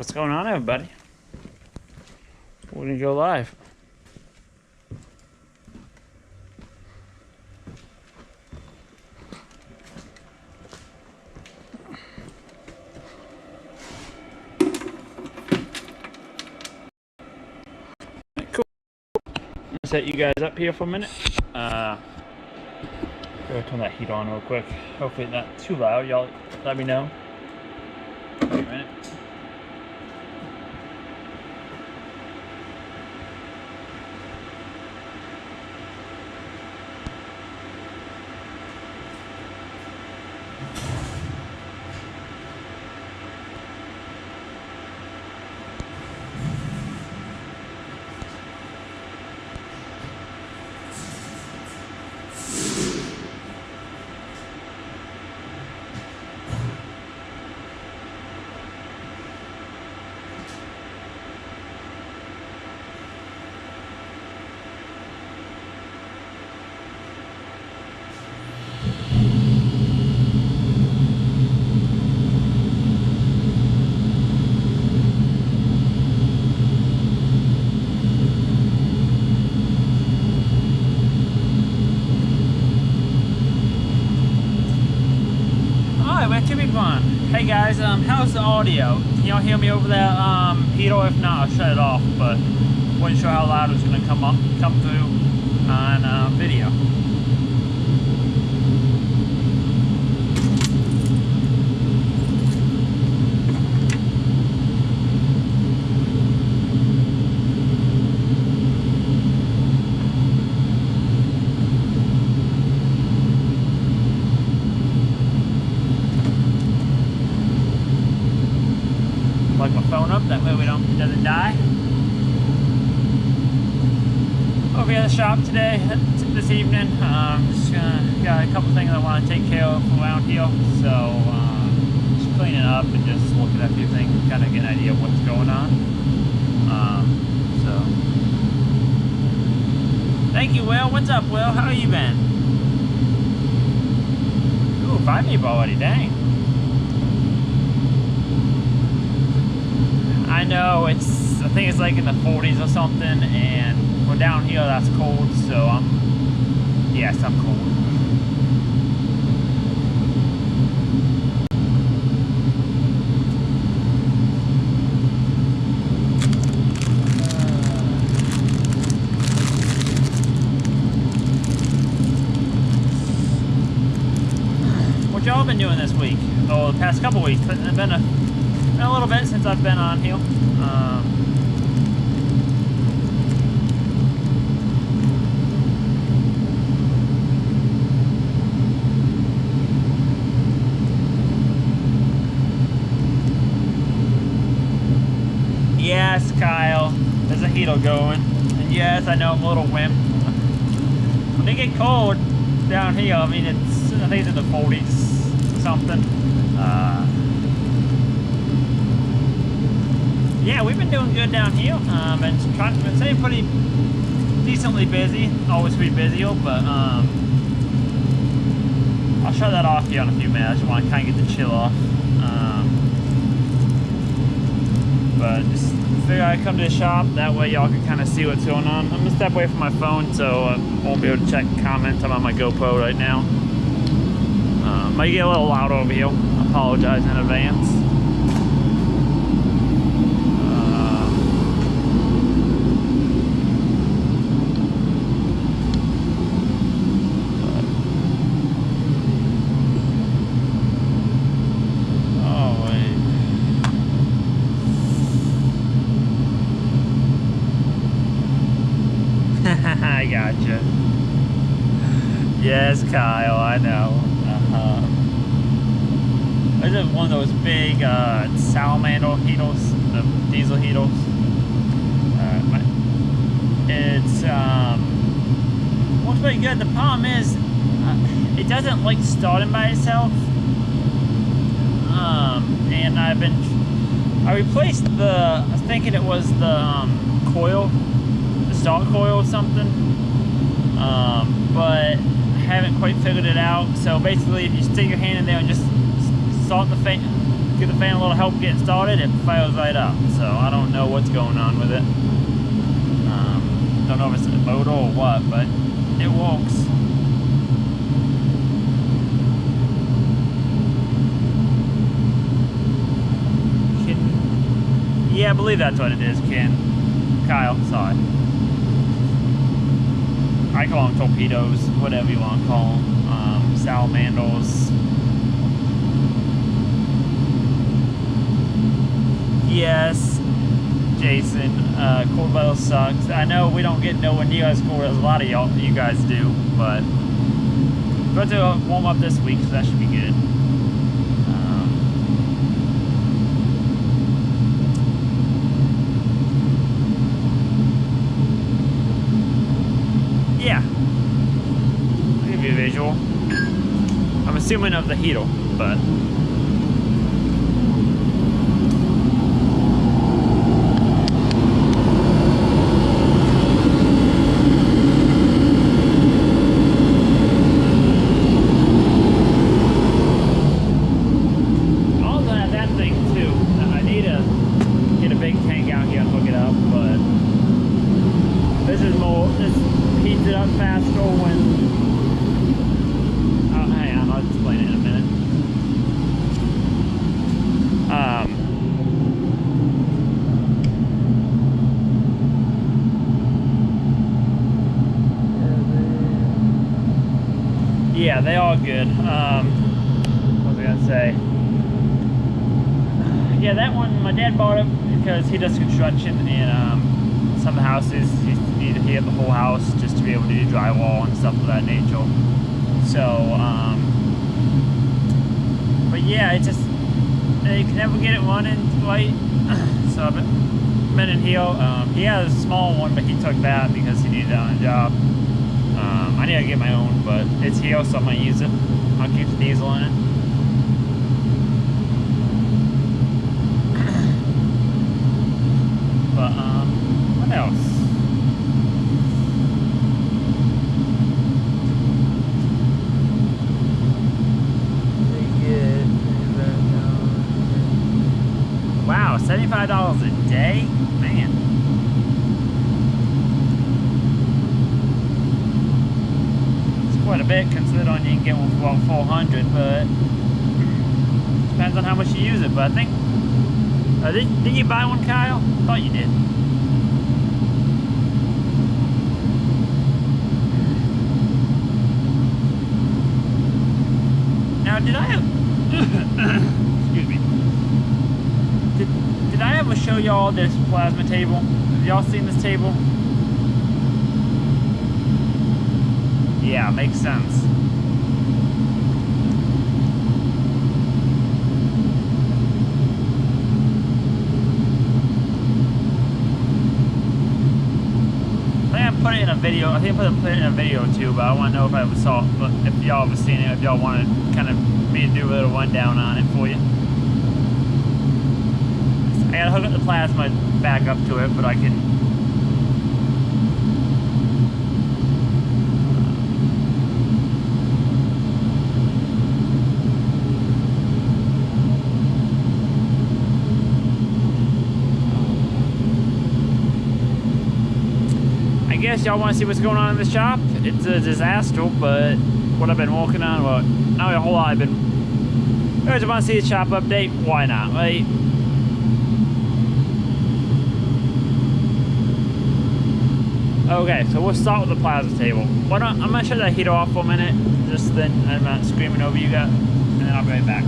What's going on, everybody? We're gonna go live. Cool. Set you guys up here for a minute. Gotta turn that heat on real quick. Hopefully not too loud. Y'all let me know. Wait a minute. Hey guys, how's the audio? Can y'all hear me over that heater? If not, I'll shut it off, but wasn't sure how loud it was gonna come through on video. Plug my phone up, that way it doesn't die. Over here at the shop today, this evening, just got a couple things I want to take care of around here, so just cleaning up and just looking at a few things, kind of get an idea of what's going on. So thank you, Will. What's up, Will? How you been? Ooh, 5 people already, dang. I know I think it's like in the 40s or something, and we're down here, that's cold, so yes, I'm cold. What y'all been doing this week? Oh, the past couple weeks. It's been a little bit since I've been on here. Yes, Kyle, there's a heater going. And yes, I know I'm a little wimp. When it get cold down here, I mean, I think it's in the 40s or something. Yeah, we've been doing good down here. Been staying pretty decently busy. Always pretty busy, but I'll shut that off here in a few minutes. I just want to kind of get the chill off. But just figure I'd come to the shop. That way y'all can kind of see what's going on. I'm gonna step away from my phone, so I won't be able to check comments. I'm on my GoPro right now. Might get a little loud over here. I apologize in advance. I gotcha. Yes, Kyle, I know. This is one of those big salamander heaters, the diesel heaters. It's works pretty good. The problem is it doesn't like starting by itself. And I replaced I was thinking it was the coil. Start coil or something, but I haven't quite figured it out. So basically, if you stick your hand in there and just start the give the fan a little help getting started, it fires right up. So I don't know what's going on with it. Don't know if it's a motor or what, but it works. Yeah, I believe that's what it is, Ken. Kyle, sorry. I call them torpedoes, whatever you want to call them. Salamanders. Yes, Jason, cold weather sucks. I know we don't get nowhere near as cold as a lot of you guys do, but we're going to warm up this week, so that should be good. Yeah, I'll give you a visual. I'm assuming of the heater, but yeah, they are good. What was I gonna say? Yeah, that one, my dad bought it because he does construction and some of the houses, he needed to heat the whole house just to be able to do drywall and stuff of that nature. So, but yeah, it just, they can never get it running right. So I've been in here. He has a small one, but he took that because he needed it on a job. I need to get my own, but it's here, so I'm gonna use it. I'll keep the diesel in it. But what else? Wow, $75 a day, man. Quite a bit considering you can get one for about 400, but depends on how much you use it. But I think did you buy one, Kyle? I thought you did. Now did I have excuse me, did I ever show y'all this plasma table? Have y'all seen this table? Yeah, makes sense. I think I put it in a video. I think I put it in a video too, but I want to know if I ever saw, if y'all ever seen it, if y'all wanted kind of me to do a little rundown on it for you. I gotta hook up the plasma back up to it, but I can. I guess y'all want to see what's going on in the shop. It's a disaster, but what I've been working on, well, not a whole lot. You guys want to see the shop update? Why not, right? Okay, so we'll start with the plasma table. I'm gonna shut that heater off for a minute, just then I'm not screaming over you guys, and then I'll be right back.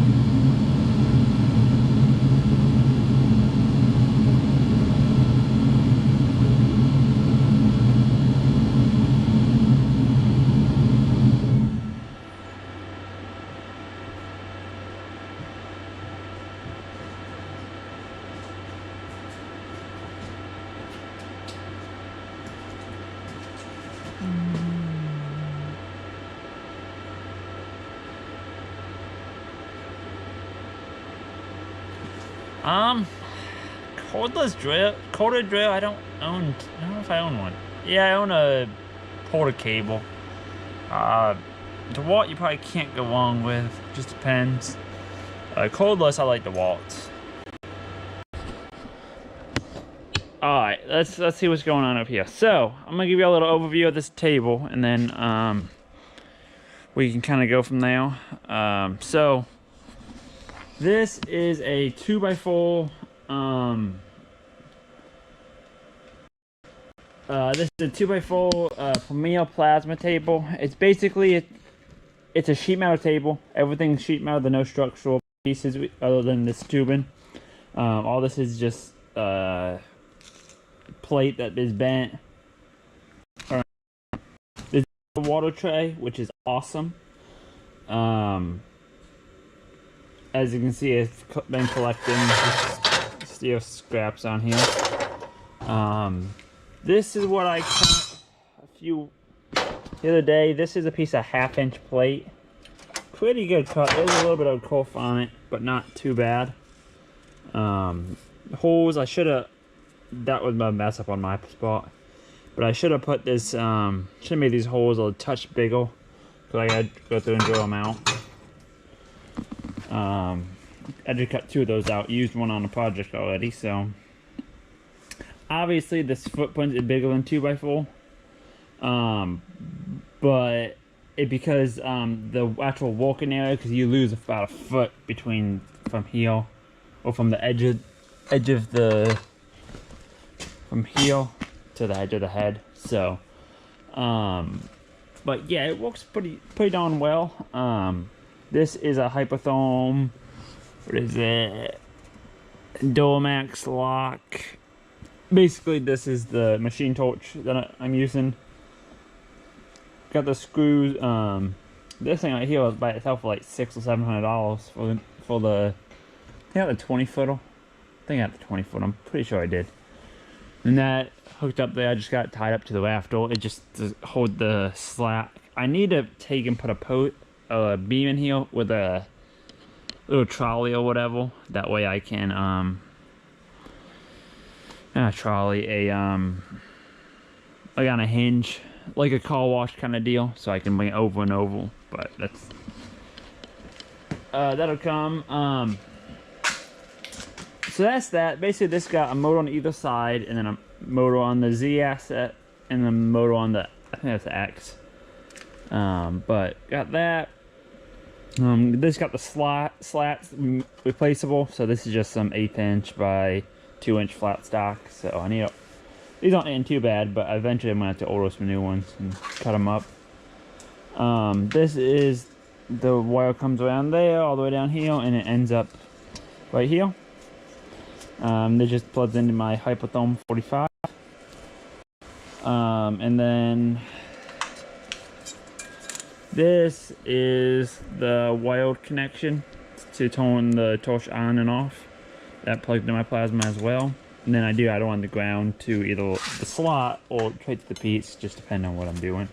Cordless drill, I don't know if I own one. Yeah, I own a porter cable. The watt you probably can't go wrong with, just depends. Cordless, I like the waltz. Alright, let's see what's going on up here. So, I'm gonna give you a little overview of this table, and then we can kind of go from there. So, this is a 2x4. This is a 2x4 Premier plasma table. It's basically it's a sheet metal table. Everything's sheet metal. There's no structural pieces other than this tubing. All this is just plate that is bent. There's a water tray, which is awesome. As you can see, it's been collecting steel scraps on here. This is what I cut the other day. This is a piece of 1/2-inch plate. Pretty good cut. There's a little bit of curve on it, but not too bad. Holes, that was my mess up on my spot. But I should have put this, should have made these holes a touch bigger, because I gotta go through and drill them out. I just cut 2 of those out. Used one on the project already, so. Obviously, this footprint is bigger than 2x4. But because the actual walking area, because you lose about 1 foot from here, or from the edge of the, from here to the edge of the head. So, but yeah, it works pretty darn well. This is a Hypertherm. What is it? Duramax lock. Basically, this is the machine torch that I'm using. Got the screws. This thing right here was by itself for like $600 or $700 for the. I think I got the 20-footer. I think I got the 20-footer. I'm pretty sure I did. And that hooked up there. I just got it tied up to the rafter. It just to hold the slack. I need to take and put a beam in here with a little trolley or whatever. That way I can not a trolley, like on a hinge, like a car wash kind of deal, so I can bring it over and over. But that's that'll come. So that's that. Basically, this got a motor on either side, and then a motor on the Z asset, and then a motor on the, I think that's the X. But got that. This got the slats replaceable, so this is just some 1/8-inch by 2-inch flat stock. So I need these aren't in too bad, but eventually I'm gonna have to order some new ones and cut them up. This is the wire comes around there all the way down here, and it ends up right here. This just plugs into my Hypertherm 45. And then this is the wired connection to turn the torch on and off. That plugged into my plasma as well. And then I do on the ground to either the slot or straight to the piece, just depending on what I'm doing.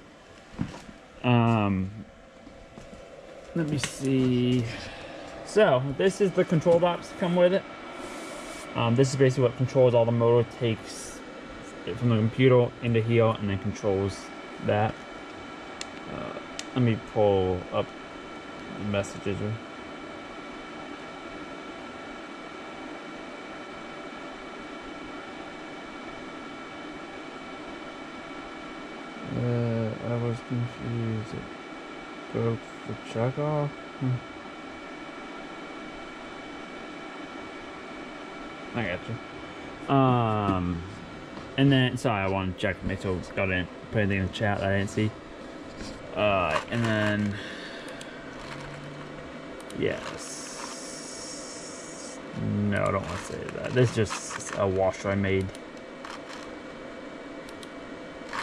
Let me see. So this is the control box that come with it. This is basically what controls all the motor, takes it from the computer into here and then controls that. Let me pull up the messages. I was confused. It broke the chuck off. I got you. And then, sorry, I wanted to check to make sure it's got in, put anything in the chat that I didn't see. And then, yes. No, I don't want to say that. This is just a washer I made.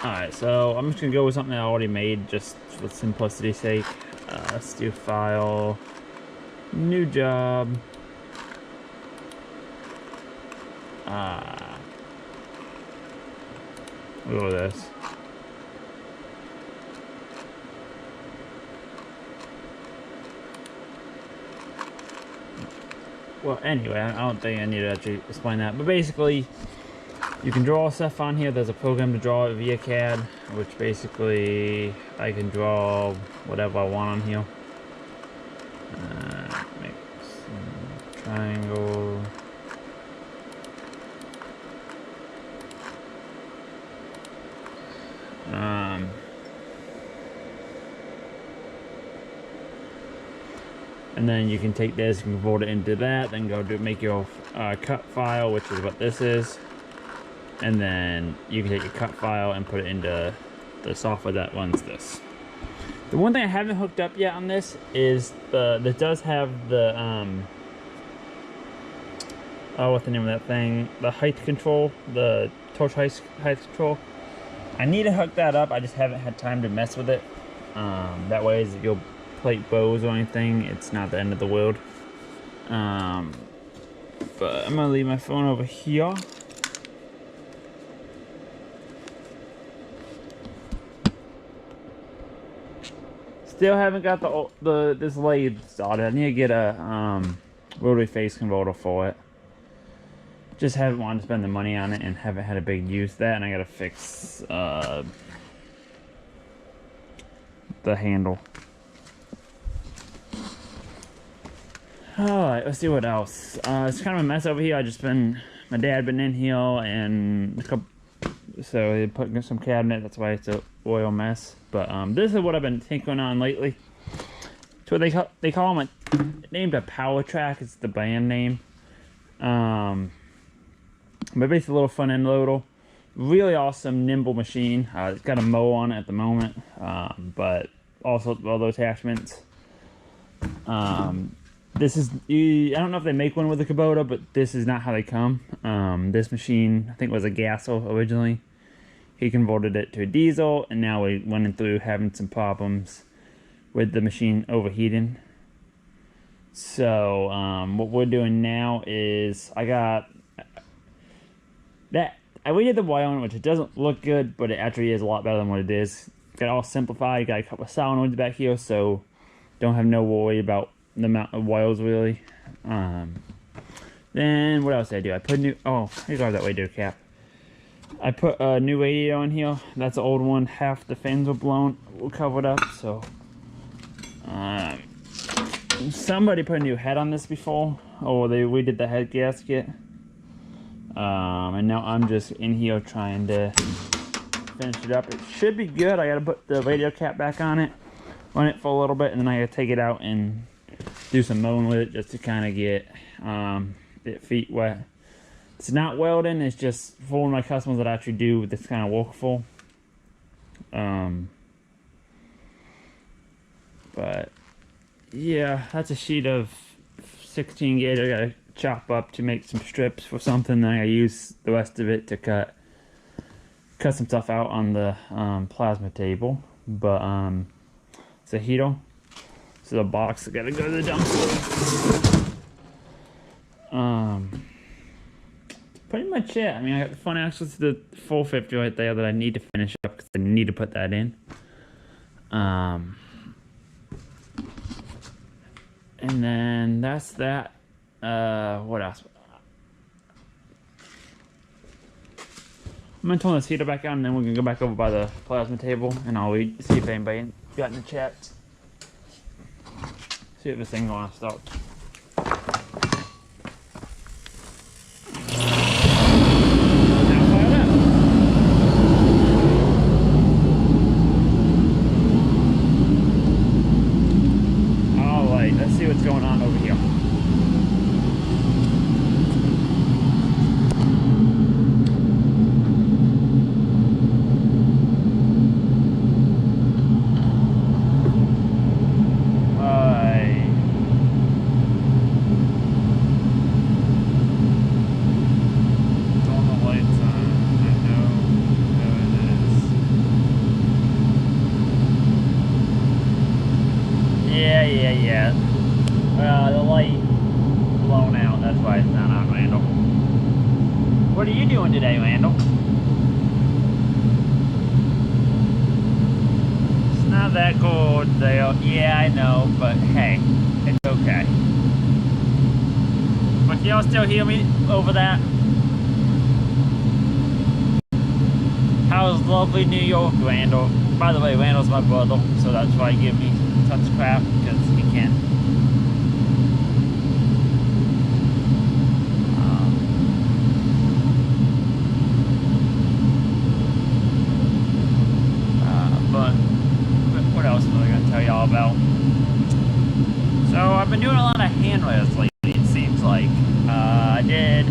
Alright, so I'm just going to go with something I already made, just for simplicity's sake. Let's do file, new job. Look at this. Well, anyway, I don't think I need to actually explain that, but basically, you can draw stuff on here. There's a program to draw it via CAD, which basically I can draw whatever I want on here. Mix. Triangle. And then you can take this and convert it into that, then go to make your cut file, which is what this is. And then you can take your cut file and put it into the software that runs this. The one thing I haven't hooked up yet on this is this does have the oh, what's the name of that thing? The height control, the torch height control. I need to hook that up. I just haven't had time to mess with it. That way, if you'll plate bows or anything, it's not the end of the world. But I'm gonna leave my phone over here. Still haven't got this lathe started. I need to get a rotary phase converter for it. Just haven't wanted to spend the money on it and haven't had a big use of that, and I gotta fix the handle. Alright, let's see what else. It's kind of a mess over here. My dad been in here and so he put some cabinet, that's why it's a oil mess. But this is what I've been tinkering on lately. It's what they call them named a power track. It's the band name. But basically a little front end loader. Really awesome, nimble machine. It's got a mow on it at the moment, but also all those attachments. This is, I don't know if they make one with a Kubota, but this is not how they come. This machine, I think, was a Gassel originally. He converted it to a diesel, and now we went through having some problems with the machine overheating. So what we're doing now is I redid the wiring, which it doesn't look good, but it actually is a lot better than what it is. Got it all simplified. Got a couple of solenoids back here, so don't have no worry about the amount of wires really. Then what else did I do? I put here's that radiator cap. I put a new radiator in here. That's an old one. Half the fins were blown. We'll cover it up. So somebody put a new head on this before. Oh, they redid the head gasket. And now I'm just in here trying to finish it up. It should be good. I gotta put the radiator cap back on it, run it for a little bit, and then I gotta take it out and do some mowing with it just to kind of get it feet wet. It's not welding, it's just for my customers that I actually do this kind of work for. But yeah, that's a sheet of 16 gauge I gotta chop up to make some strips for something. Then I use the rest of it to cut some stuff out on the plasma table. But it's a heater. So the box, I gotta go to the dumpster. Pretty much it. I mean, I got the front axle to the 450 right there that I need to finish up because I need to put that in. And then that's that. What else? I'm gonna turn this heater back on, and then we're gonna go back over by the plasma table, and I'll see if anybody got in the chat. See if this thing gonna start. Alright, let's see what's going on over here. Yeah. The light blown out. That's why it's not on, Randall. What are you doing today, Randall? It's not that cold there. Yeah, I know, but hey, it's okay. But y'all still hear me over that? How's lovely New York, Randall? By the way, Randall's my brother, so that's why he gives me such crap, because he can't So I've been doing a lot of handrails lately, it seems like. I did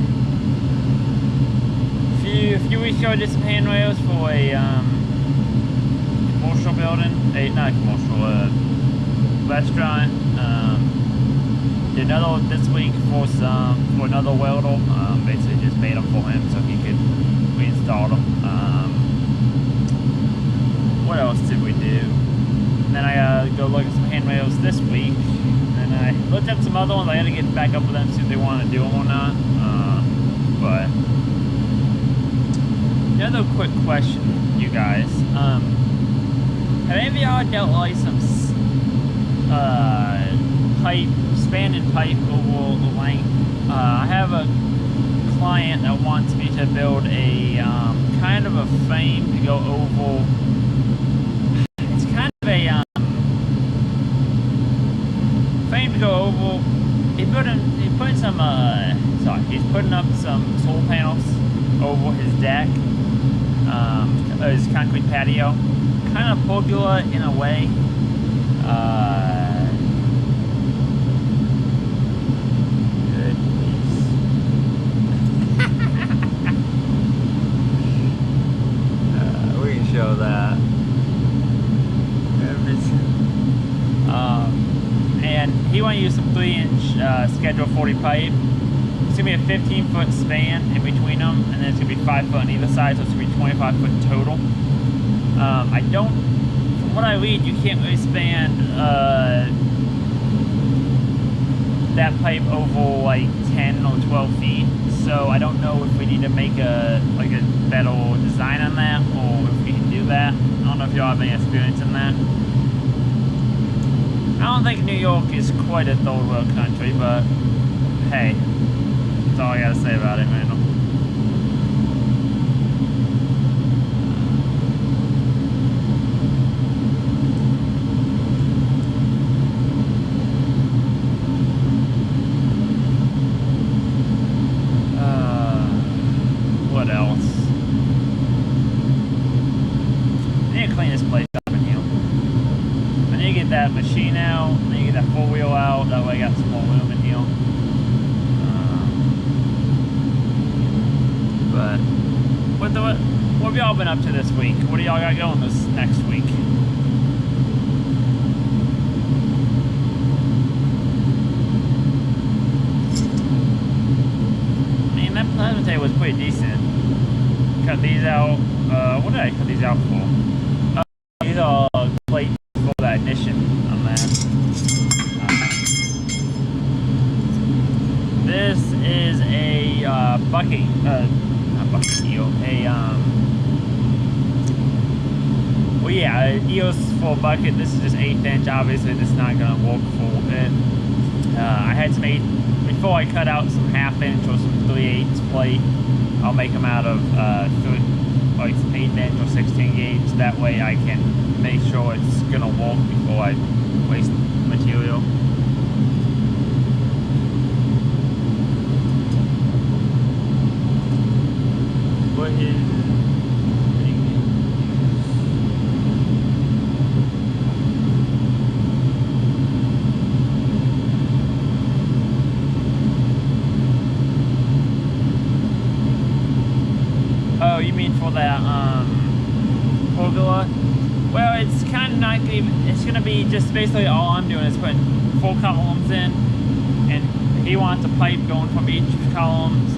a few weeks ago. I did some handrails for a commercial building, not a commercial, restaurant. Did another this week for another welder. Basically just made them for him so he could reinstall them. What else did we do? And then I go look at some handrails this week. And I looked up some other ones. I had to get back up with them, see if they want to do them or not. But another quick question, you guys. Have any of y'all dealt like some pipe, spanning pipe over length? I have a client that wants me to build a kind of a frame to go over. It's kind of a frame to go over. He's putting up some solar panels over his deck, his concrete patio. Kind of pergola in a way. We can show that. And he wanted to use some 3-inch Schedule 40 pipe. It's going to be a 15-foot span in between them, and then it's going to be 5 foot on either side, so it's going to be 25 foot total. From what I read, you can't really span that pipe over like 10 or 12 feet. So I don't know if we need to make a better design on that, or if we can do that. I don't know if y'all have any experience in that. I don't think New York is quite a third world country, but hey, that's all I gotta say about it, man. What else? I need to clean this place up in here. I need to get that machine out. I need to get that 4-wheel out. That way I got some more room in here. But what have y'all been up to this week? What do y'all got going this next week? I mean, that plasma tape was pretty decent. Cut these out. What did I cut these out for? These are plates for the ignition on that. This is a bucket, not bucket eel, well yeah, EOS for a bucket. This is just 1/8 inch. Obviously this is not gonna work for it. I had some before I cut out some 1/2 inch or some 3/8 plate. I'll make them out of like some 8 inch or 16 gauge. That way I can make sure it's gonna work before I waste material. What is Oh, you mean for that pergola? Well, it's kind of not even, it's gonna be just basically all I'm doing is putting 4 columns in, and he wants a pipe going from each columns,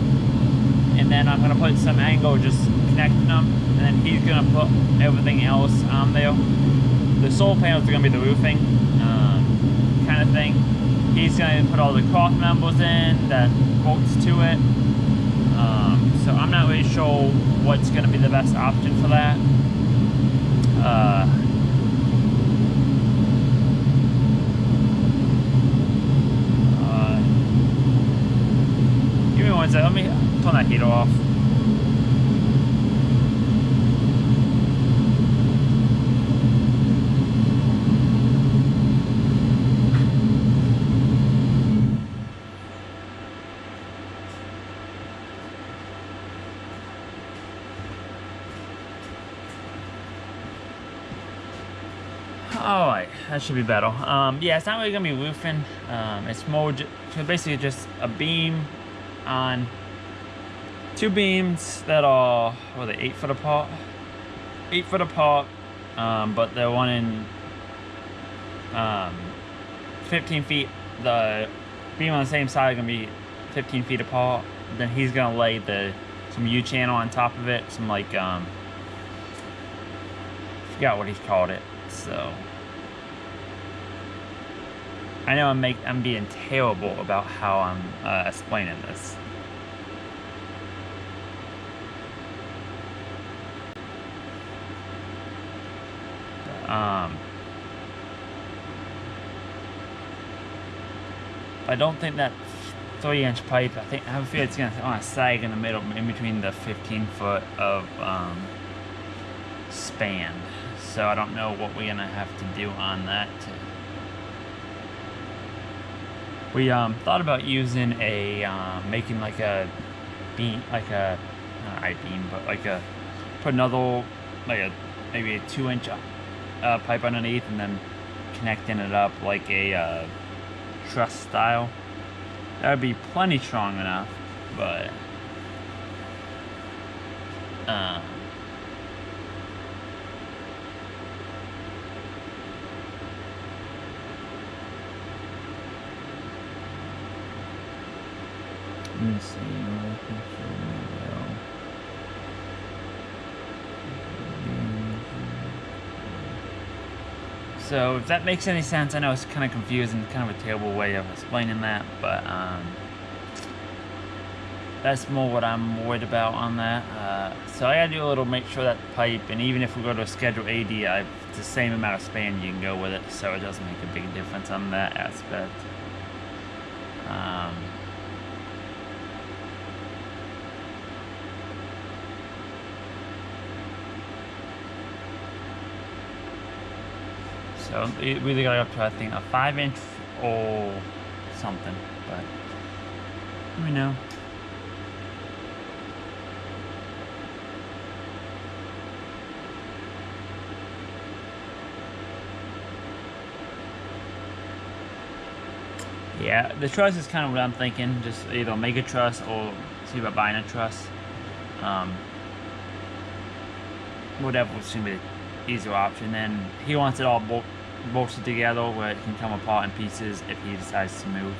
and then I'm gonna put some angle just connecting them, and then he's gonna put everything else on there. The solar panels are gonna be the roofing kind of thing. He's gonna put all the cloth members in that bolts to it. So I'm not really sure what's going to be the best option for that. Give me one second. Let me turn that heater off. Alright, that should be better. Yeah, it's not really gonna be roofing. It's more basically just a beam on two beams that are, what are they, 8 foot apart? 8 foot apart, but they're running 15 feet. The beam on the same side are gonna be 15 feet apart. Then he's gonna lay some U-channel on top of it, some like forgot what he's called it. So I know I'm being terrible about how I'm explaining this. I don't think that 3-inch pipe, I have a feeling it's gonna sag in the middle, in between the 15 foot of span. So I don't know what we're gonna have to do on that. We thought about using making like a beam, like a, not I-beam, but like put another, like maybe a 2-inch pipe underneath and then connecting it up like a truss style. That would be plenty strong enough, but let me see. So if that makes any sense, I know it's kind of confusing, kind of a terrible way of explaining that, but that's more what I'm worried about on that. So I gotta do a little, make sure that pipe, and even if we go to a schedule AD, it's the same amount of span you can go with it, so it doesn't make a big difference on that aspect. So we either got up to, I think, a 5-inch or something, but let me know. Yeah, the truss is kind of what I'm thinking. Just either make a truss or see about buying a truss. Whatever would seem to be the easier option. And he wants it all bolted together where it can come apart in pieces if he decides to move.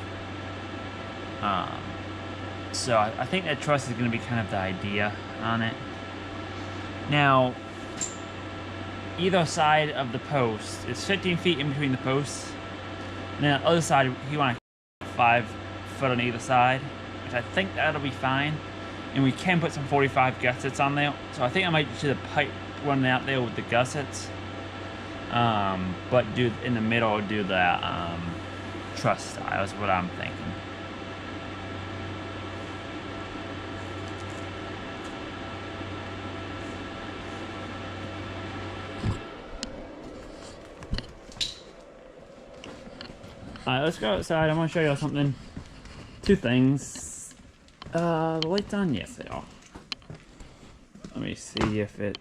So I think that truss is going to be kind of the idea on it. Now, either side of the post, it's 15 feet in between the posts. And then on the other side, he wants 5 foot on either side, which I think that'll be fine. And we can put some 45 gussets on there. So I think I might do the pipe running out there with the gussets. But do in the middle, do the truss style is what I'm thinking. Alright, let's go outside. I'm gonna show you something. 2 things. The lights on? Yes, they are. Let me see if it.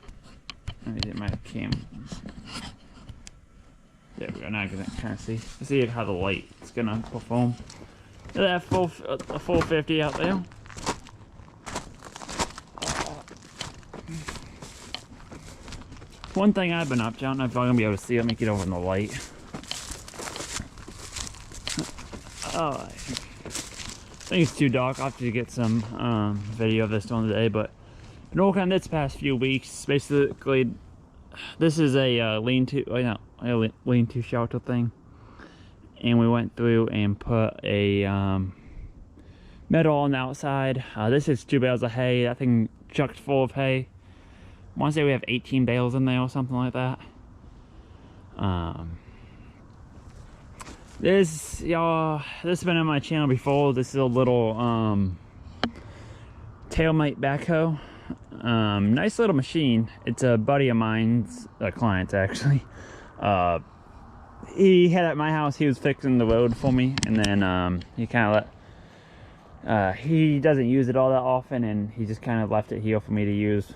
Let me get my cam. There we go. Now I can kind of see. Let's see how the light is gonna perform. Look at that full 450 out there. One thing I've been up to, I don't know if I'm gonna be able to see it. Let me get over in the light. Oh, I think it's too dark. I'll have to get some video of this during the day, but been working on this past few weeks. Basically, this is a lean-to shelter thing, and we went through and put a metal on the outside. This is 2 bales of hay. That thing chucked full of hay. I want to say we have 18 bales in there or something like that. This has been on my channel before. This is a little tailmate backhoe. Nice little machine. It's a buddy of mine's, a client's actually. He had it at my house. He was fixing the road for me, and then he kind of let. He doesn't use it all that often, and he just kind of left it here for me to use.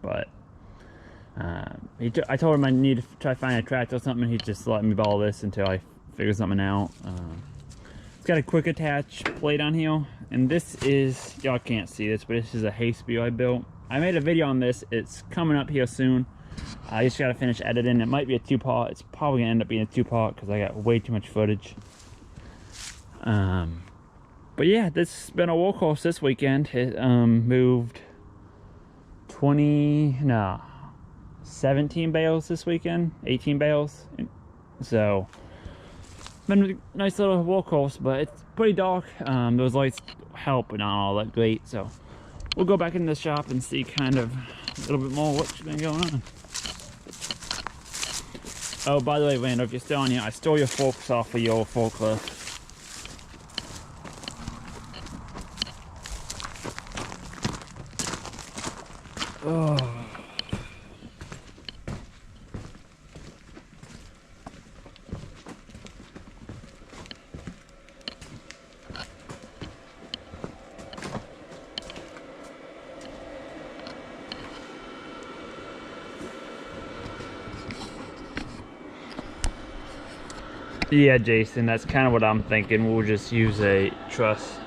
But I told him I need to try to find a tractor or something. He just let me borrow this until I figure something out. It's got a quick attach plate on here, and this is, y'all can't see this, but this is a hay spew I built. I made a video on this. It's coming up here soon. I just gotta finish editing. It might be a 2-part. It's probably gonna end up being a 2-part because I got way too much footage. But yeah, this has been a workhorse this weekend. It moved 17 bales this weekend, 18 bales. So been a nice little workhorse, but it's pretty dark. Those lights help, but not all that great. So we'll go back in the shop and see kind of a little bit more what's been going on. Oh, by the way, Randall, if you're still on here, I stole your forks off of your forklift. Oh. Yeah, Jason, that's kind of what I'm thinking. We'll just use a truss.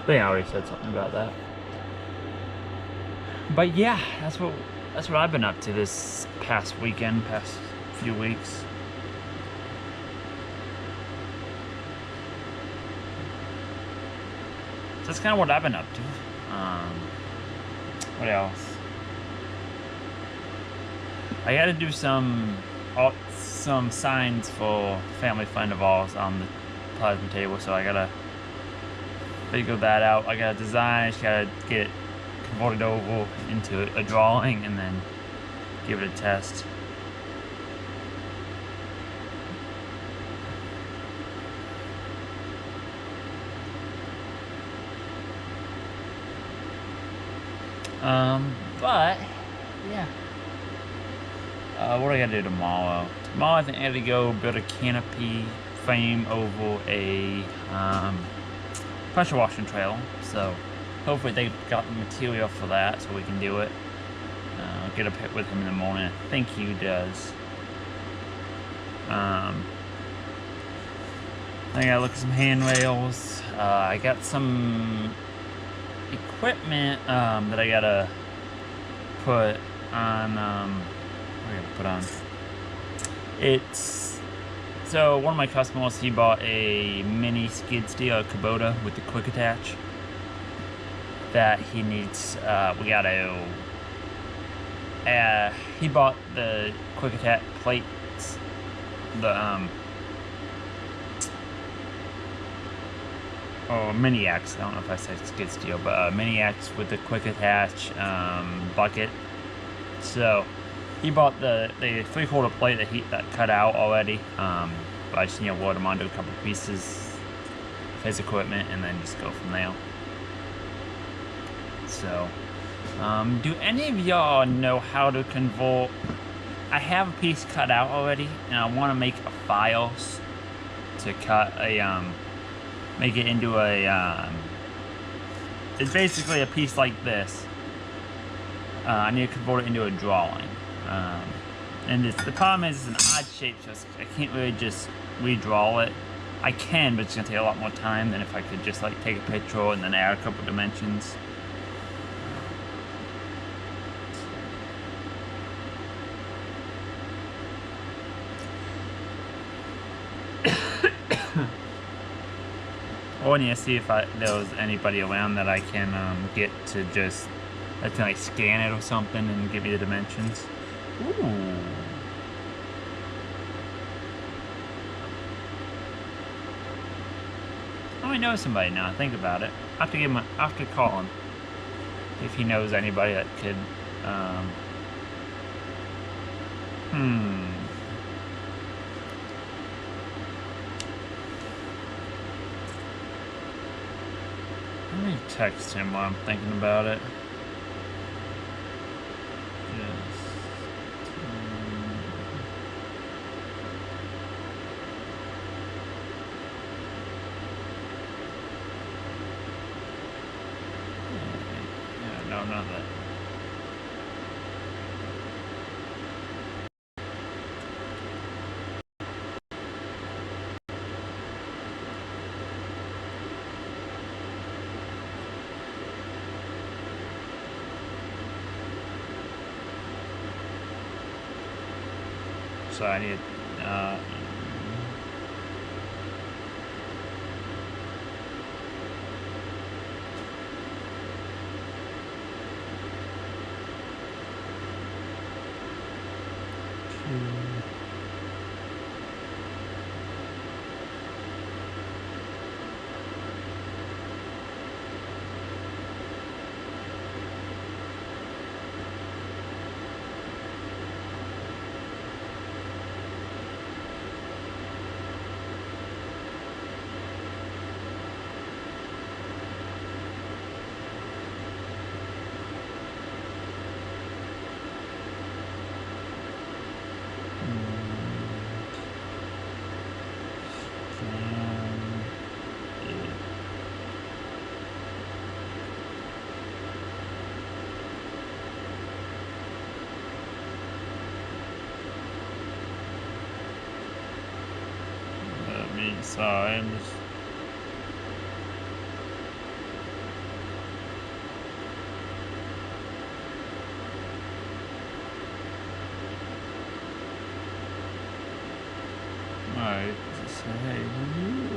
They already said something about that. But yeah, that's what I've been up to this past weekend, past few weeks. So that's kind of what I've been up to. What else? I got to do some signs for family friend of ours on the plasma table, so I gotta figure that out. I gotta design, I just gotta get it converted over into a drawing and then give it a test. But yeah. What do I gotta do tomorrow? Tomorrow I think I gotta go build a canopy frame over a pressure washing trailer. So hopefully they got the material for that so we can do it. Get up with him in the morning. I think he does. I gotta look at some handrails. I got some equipment that I gotta put on. It's so one of my customers, he bought a mini skid steer, a Kubota with the quick attach that he needs. We gotta he bought the quick attach plates, the mini axe. I don't know if I said skid steer, but mini axe with the quick attach bucket. So he bought the 3/4 plate that cut out already, but I just need to load them onto a couple pieces of his equipment and then just go from there. So, do any of y'all know how to convert? I have a piece cut out already, and I want to make a file to cut a make it into a it's basically a piece like this. I need to convert it into a drawing. And the problem is it's an odd shape, so I can't really just redraw it. I can, but it's gonna take a lot more time than if I could just like take a picture and then add a couple dimensions. I need to see if there was anybody around that I can get to just like scan it or something and give me the dimensions. Ooh. I know somebody now. Think about it. I have to call him if he knows anybody that could. Let me text him while I'm thinking about it. No, not that. So I need signs. Alright, just say hey, you.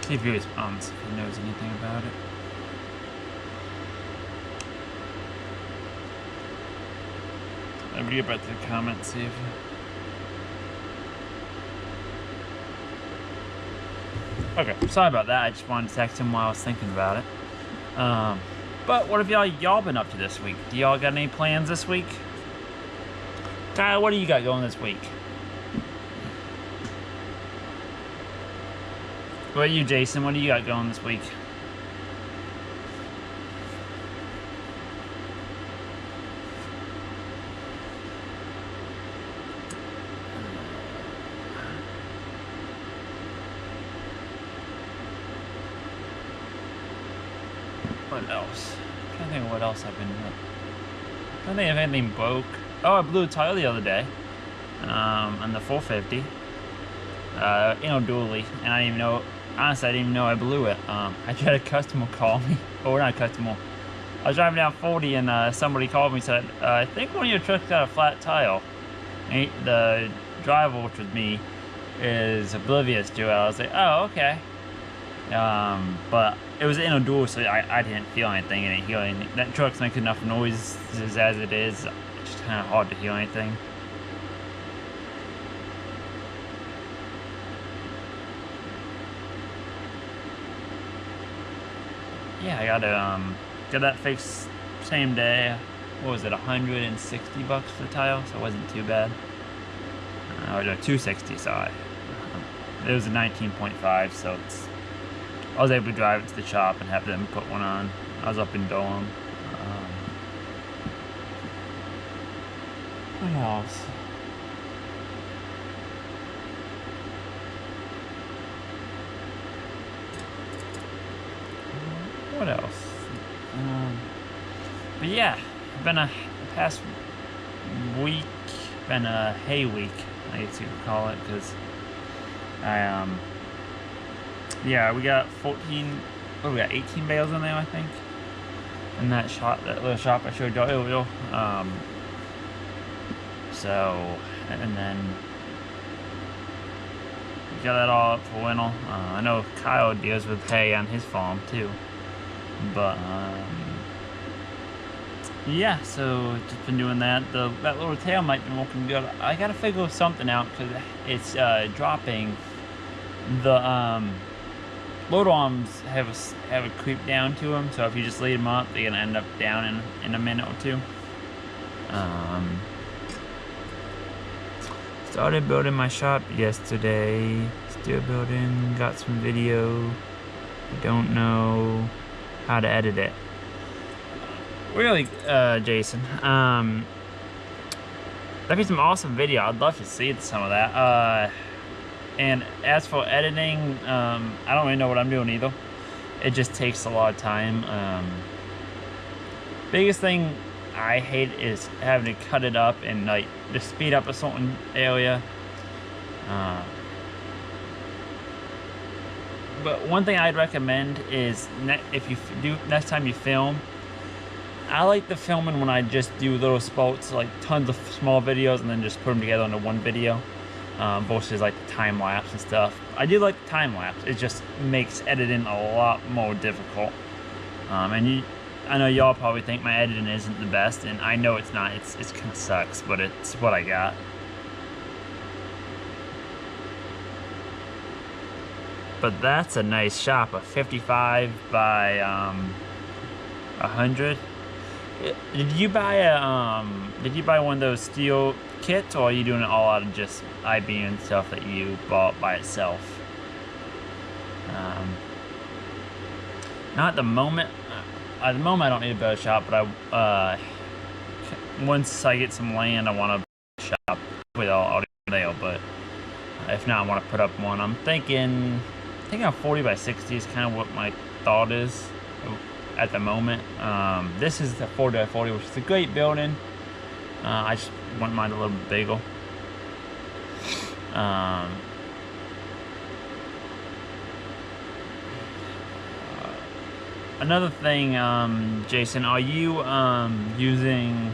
See if he responds, if he knows anything about it. I'm gonna get back to the comments, see if Okay, sorry about that. I just wanted to text him while I was thinking about it. But what have y'all been up to this week? Do y'all got any plans this week? Tyler, what do you got going this week? What about you, Jason? What do you got going this week? What else? I'm trying to think of what else I've been doing. I don't think if anything broke. Oh, I blew a tire the other day. On the 450. Dually, and I didn't even know. Honestly, I didn't even know I blew it. I had a customer call me. Oh, not a customer. I was driving down 40 and somebody called me and said, I think one of your trucks got a flat tire. And the driver, which was me, is oblivious to it. I was like, oh, okay. But it was in a dual, so I didn't feel anything. I didn't hear anything. That truck's making enough noise as it is. It's just kind of hard to hear anything. Yeah, I got that fixed same day. What was it, 160 bucks for the tile, so it wasn't too bad. Or no, 260, sorry. It was a 19.5, so I was able to drive it to the shop and have them put one on. I was up in Durham. What else? What else? But yeah, been the past week, been a hay week, I guess you could call it, because yeah, we got 14, we got 18 bales in there, I think, in that little shop I showed y'all earlier. So, and then we got that all up for winter. I know Kyle deals with hay on his farm too. But yeah, so just been doing that. That little tail might be working good. I gotta figure something out because it's dropping. The load arms have a creep down to them, so if you just lead them up, they're gonna end up down in a minute or two. Started building my shop yesterday. Still building. Got some video. I don't know how to edit it. Really, Jason, that'd be some awesome video. I'd love to see some of that. And as for editing, I don't really know what I'm doing either. It just takes a lot of time. Biggest thing I hate is having to cut it up and like just speed up a certain area. But one thing I'd recommend is if you do next time you film, I like the filming when I just do little spots, like tons of small videos, and then just put them together into one video, versus like the time lapse and stuff. I do like the time lapse. It just makes editing a lot more difficult. And I know y'all probably think my editing isn't the best, and I know it's not. It's kind of sucks, but it's what I got. But that's a nice shop, a 55 by 100. Did you buy one of those steel kits, or are you doing it all out of just I-beam and stuff that you bought by itself? Not at the moment. At the moment, I don't need a better shop, but once I get some land, I want to shop with all there. But if not, I want to put up one. I'm thinking 40 by 60 is kind of what my thought is at the moment. This is the 40 by 40, which is a great building. I just want mine a little bit bigger. Another thing, Jason, are you using,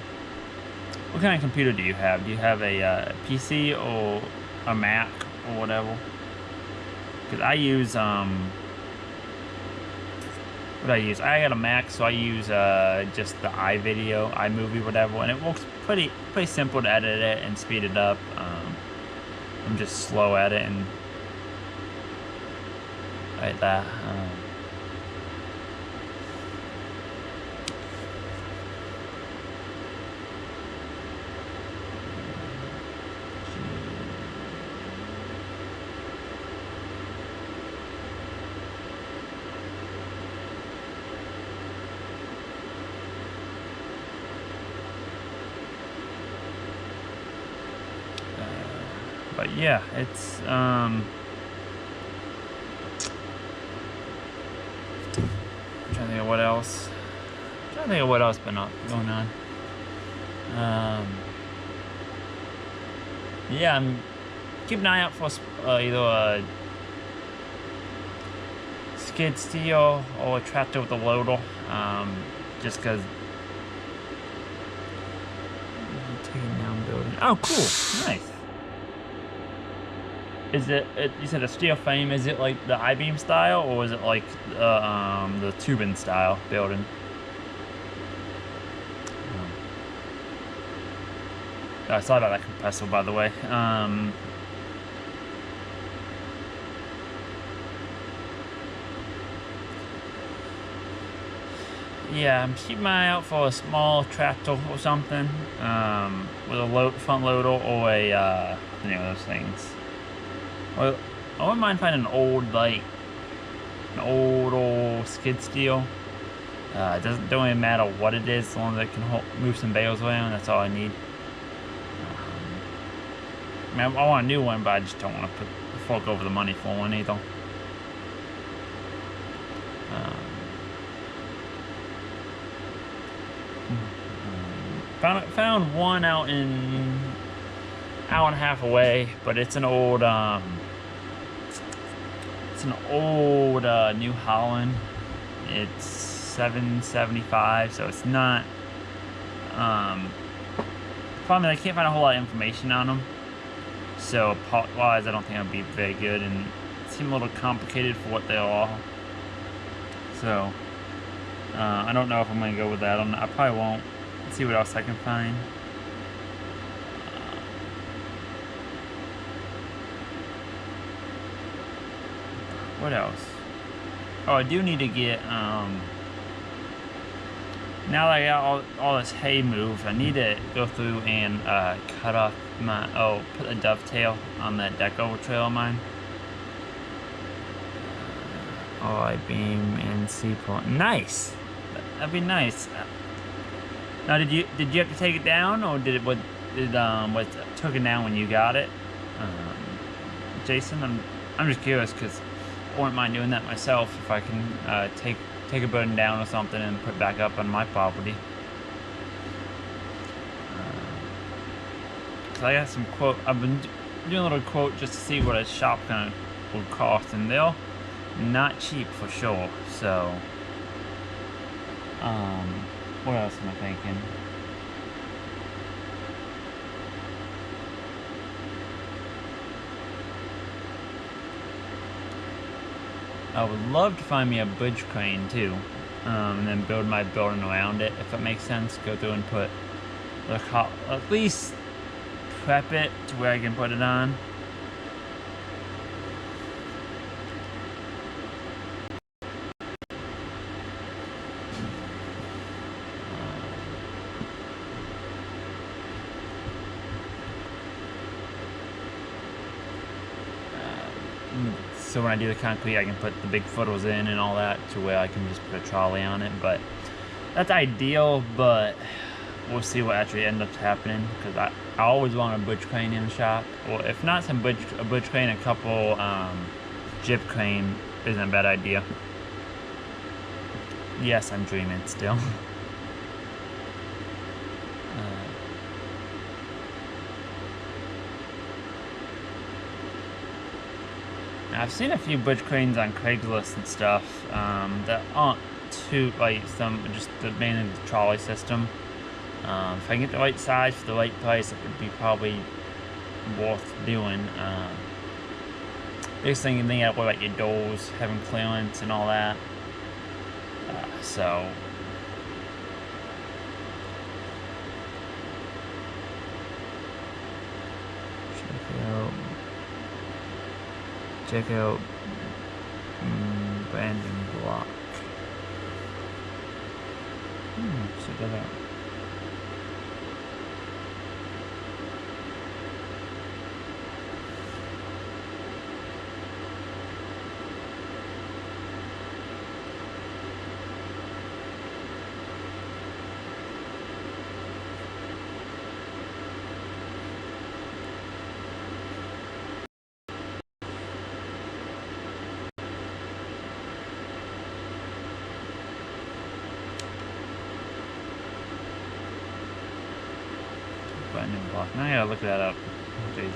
what kind of computer do you have? Do you have a PC or a Mac or whatever? Because I use, what I use? I got a Mac, so I use just the iMovie, whatever, and it works pretty simple to edit it and speed it up. I'm just slow at it and like that. But yeah, it's I'm trying to think of what else. Been going on. Yeah, I'm keep an eye out for either a skid steer or a tractor with a loader. Just because taking down building. Oh, cool, nice. Is it, you said a steel frame, is it like the I-beam style, or is it like the tubing style building? I saw about that compressor, by the way. Yeah, I'm keeping my eye out for a small tractor or something, with a front loader or a, you know, those things. Well, I wouldn't mind finding an old skid steer. It don't really matter what it is, as long as it can move some bales around. That's all I need. I mean, I want a new one, but I just don't want to fork over the money for one either. Found one out in hour and a half away, but it's an old New Holland. It's 775, so it's not problem is I can't find a whole lot of information on them, so part wise I don't think it'll be very good, and it seemed a little complicated for what they are, so I don't know if I'm gonna go with that. I probably won't. Let's see what else I can find. What else? Oh, I do need to get, now that I got all this hay moved, I need to go through and cut off my, put a dovetail on that deck over trail of mine. I-beam and C-point. Nice. That'd be nice. Now, did you have to take it down, or did it what took it down when you got it? Jason, I'm just curious because I wouldn't mind doing that myself if I can take a burden down or something and put it back up on my property. Cause I got some quote. I've been doing a little quote just to see what a shop kind of would cost, and they're not cheap for sure. So, what else am I thinking? I would love to find me a bridge crane too, and then build my building around it, if it makes sense. Go through and put, at least prep it to where I can put it on. So when I do the concrete, I can put the big footers in and all that to where I can just put a trolley on it. But that's ideal, but we'll see what actually ends up happening, because I always want a bridge crane in the shop. Or if not a bridge crane, a couple jib crane isn't a bad idea. Yes, I'm dreaming still. I've seen a few bridge cranes on Craigslist and stuff that aren't too, like, just mainly the trolley system. If I can get the right size for the right price, it would be probably worth doing. Biggest thing you think about, like your doors, having clearance and all that. So check out Brandon Block. Check that out. Brandon Block. Now I gotta look that up, Jason.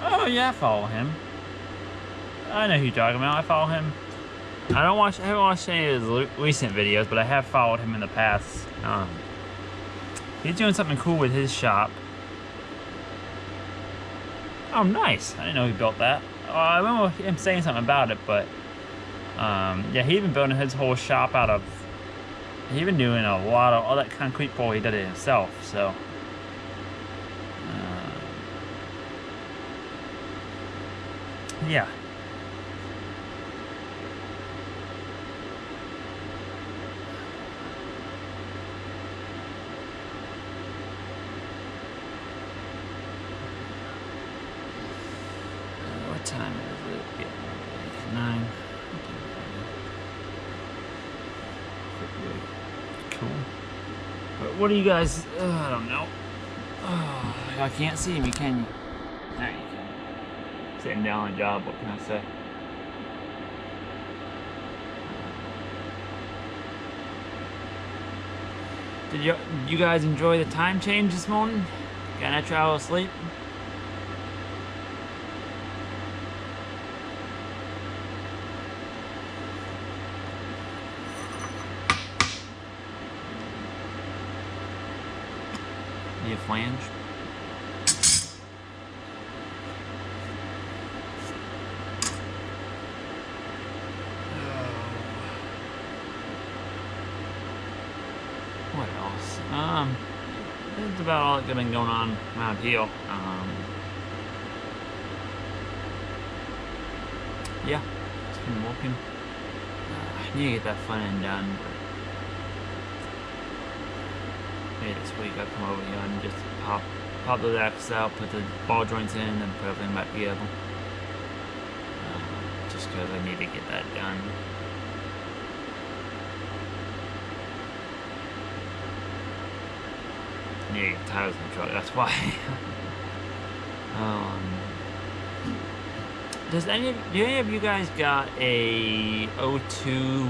Oh yeah, I follow him. I know who you're talking about. I follow him. I haven't watched any of his recent videos, but I have followed him in the past. He's doing something cool with his shop. Oh, nice. I didn't know he built that. I remember him saying something about it, but yeah, he's been building his whole shop out of. He's been doing a lot of all that concrete pour. He did it himself, so. Yeah. What time is it? Yeah, 9. Cool. But what do you guys? I don't know. I can't see me, can you? There you can. Sitting down on a job. What can I say? Did you guys enjoy the time change this morning? Got an extra hour of sleep? Need a flange? What else? That's about all that's been going on around here. Yeah, just been walking. I need to get that front end done, but maybe this week I'll come over here and just pop those axles out, put the ball joints in, and put everything back together. Just because I need to get that done. I need to get tires in the truck, that's why. Do any of you guys got a 02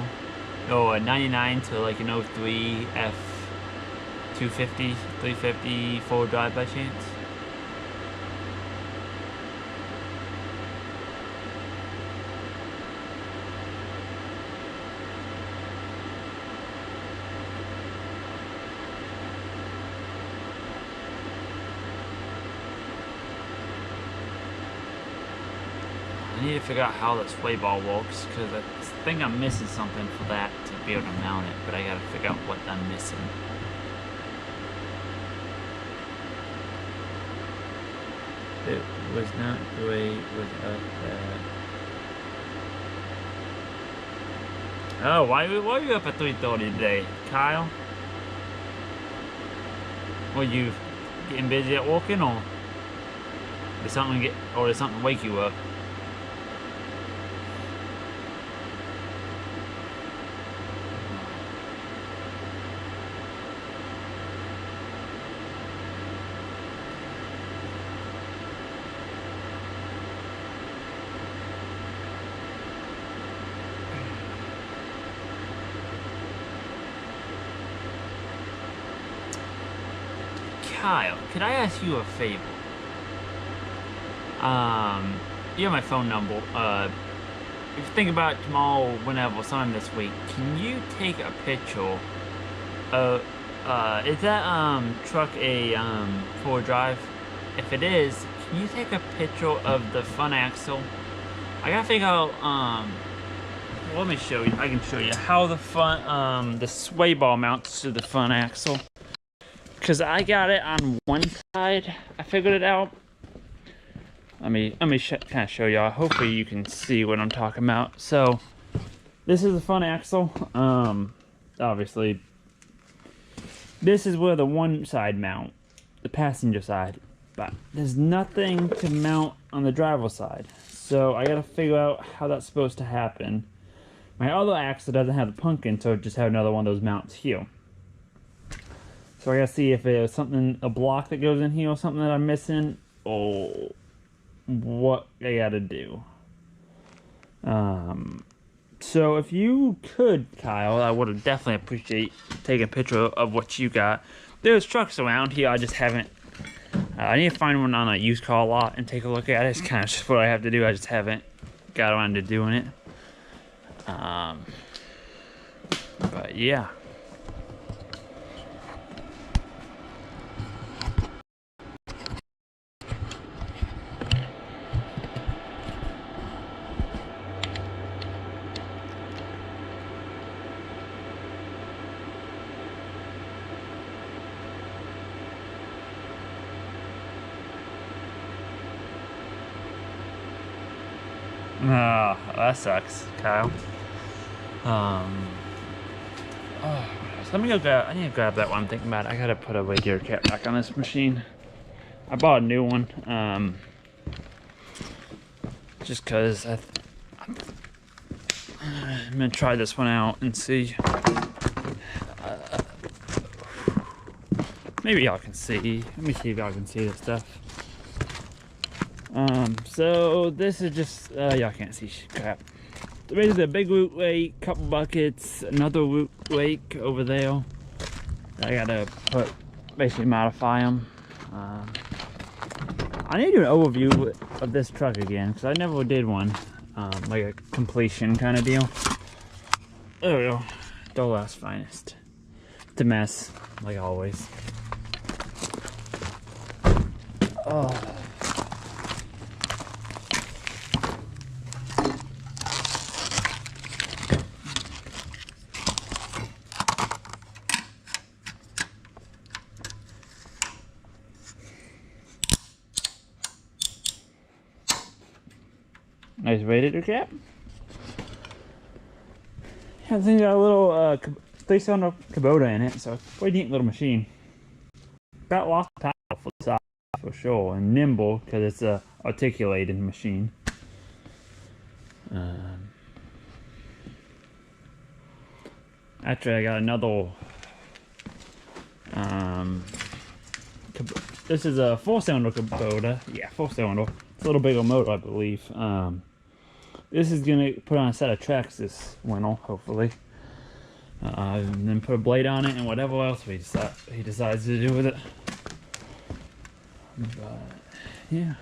or a 99 to like an 03 F250, 350 four-wheel drive by chance? I need to figure out how the sway ball works, because I think I'm missing something for that to be able to mount it, but I gotta figure out what I'm missing. It was not great without that. Oh, why are you up at 3:30 today, Kyle? Were you getting busy at working, or did something wake you up? Kyle, could I ask you a favor? You have my phone number. If you think about it tomorrow, whenever, sometime this week, can you take a picture of, is that, truck a, four-wheel drive? If it is, can you take a picture of the front axle? I gotta figure out, let me show you, I can show you how the front, the sway ball mounts to the front axle. Because I got it on one side, I figured it out. Let me kind of show y'all. Hopefully you can see what I'm talking about. So, this is the front axle. Obviously, this is where the one side mount, the passenger side. But there's nothing to mount on the driver's side. So I gotta figure out how that's supposed to happen. My other axle doesn't have the pumpkin, so it just have another one of those mounts here. So I gotta see if there's something, a block that goes in here or something that I'm missing, or what I gotta do. So if you could, Kyle, I would definitely appreciate taking a picture of what you got. There's trucks around here, I just haven't, I need to find one on a used car lot and take a look at it. It's kind of just what I have to do, I just haven't got around to doing it. But yeah. Oh, that sucks, Kyle. Oh, let me go grab, I need to grab that one I'm thinking about. I gotta put a radiator cap back on this machine. I bought a new one, just cause I'm gonna try this one out and see. Maybe y'all can see. Let me see if y'all can see this stuff. So this is just, y'all can't see crap. So basically a big root rake, couple buckets, another root rake over there. I gotta basically modify them. I need to do an overview of this truck again, because I never did one. Like a completion kind of deal. There we go. Dollar's finest. It's a mess, like always. Oh. Nice radiator cap. Yeah, this thing got a little 3-cylinder Kubota in it, so it's a pretty neat little machine. Got lots of power for the size for sure, and nimble because it's a articulated machine. Actually, I got another. This is a 4-cylinder Kubota. Yeah, 4-cylinder. It's a little bigger motor, I believe. This is gonna put on a set of tracks this winter, hopefully, and then put a blade on it and whatever else he decides to do with it. But yeah.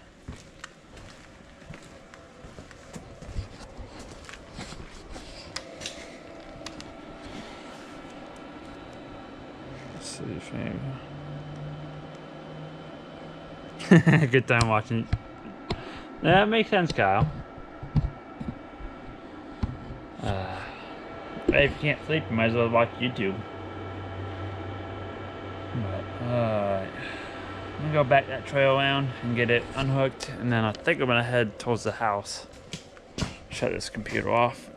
Let's see if maybe. Good time watching. That makes sense, Kyle. If you can't sleep, you might as well watch YouTube. But, I'm gonna go back that trail around and get it unhooked, and then I think I'm gonna head towards the house. Shut this computer off.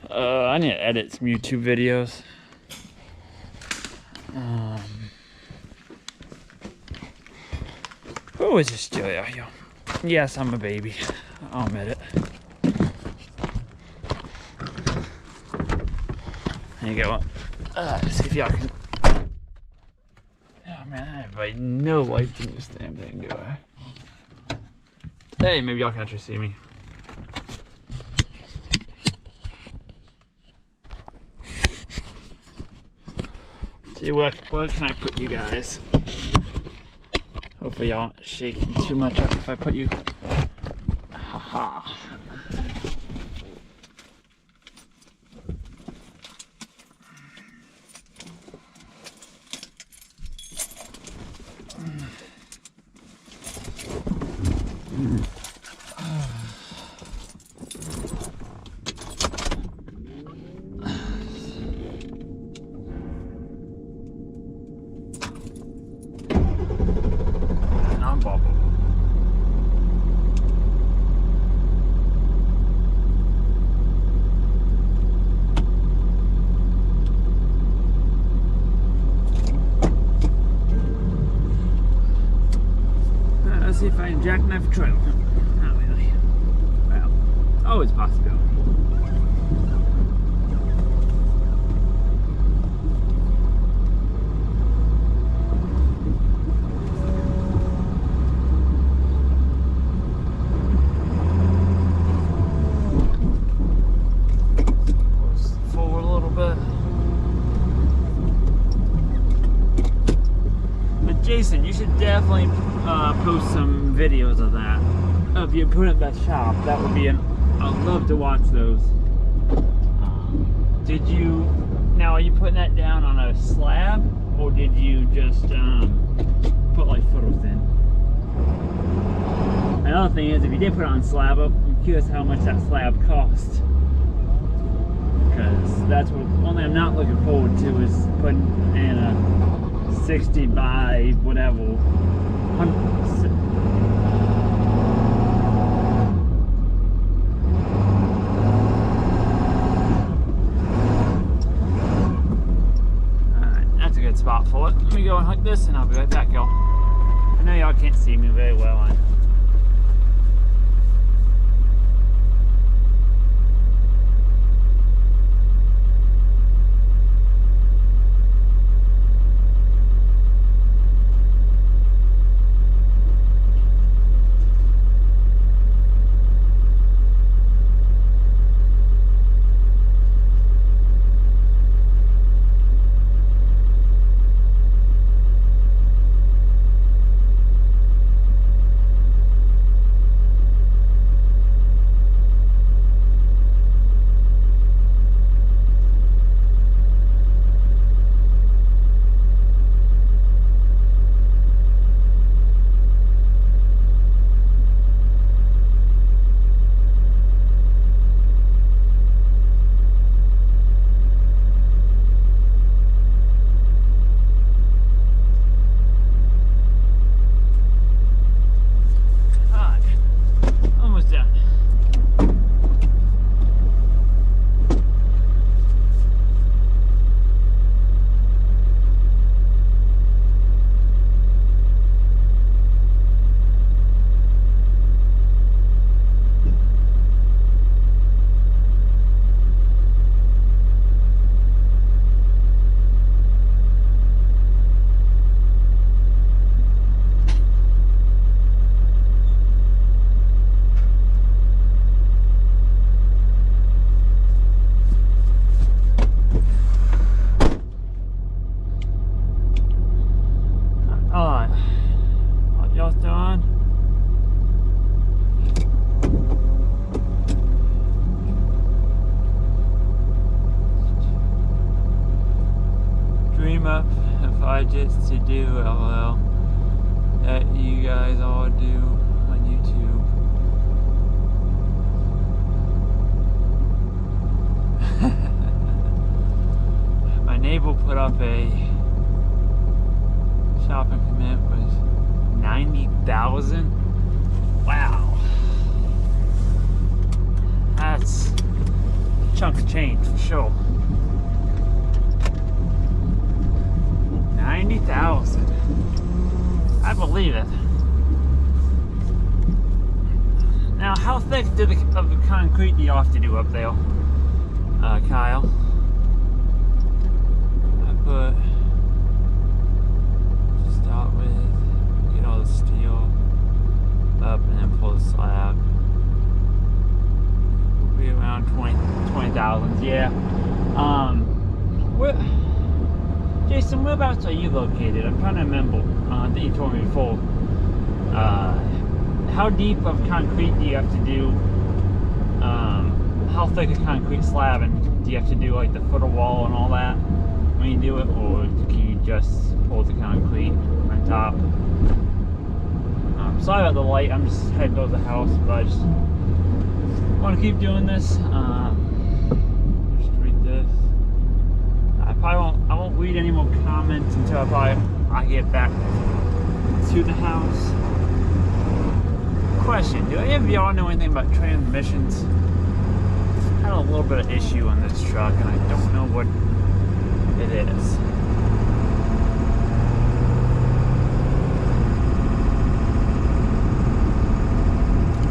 I need to edit some YouTube videos. Who is this still out here? Yes, I'm a baby. I'll admit it. There you go. See if y'all can. Oh man, I have no lights in this damn thing, do I? Hey, maybe y'all can actually see me. See where can I put you guys? Hopefully y'all aren't shaking too much up if I put you. Haha. See if I can jackknife a trail. Not really. Well, always a possibility. Forward a little bit. But Jason, you should definitely post some videos of that, of you putting up that shop. That would be I'd love to watch those. Did you, now are you putting that down on a slab, or did you just put like footers in? Another thing is, if you did put it on slab, I'm curious how much that slab cost, because that's what one thing I'm not looking forward to is putting in a 60 by whatever. Alright, that's a good spot for it. Let me go and hook this and I'll be right back, y'all. I know y'all can't see me very well. gadgets to do, LOL, that you guys all do on YouTube. My neighbor put up a shopping commit was $90,000. Wow, that's a chunk of change for sure. 90,000. I believe it. Now, how thick of the concrete do you have to do up there, Kyle? I put, start with, get all the steel up and then pull the slab. We'll be around 20,000, yeah. Jason, whereabouts are you located? I'm trying to remember. I think you told me before. How deep of concrete do you have to do? How thick a concrete slab, and do you have to do like the footer wall and all that when you do it, or can you just pull the concrete on top? Sorry about the light. I'm just heading towards the house, but I just want to keep doing this. Just read this. I won't read any more comments until I get back to the house. Question: do any of y'all know anything about transmissions? I had a little bit of issue on this truck, and I don't know what it is.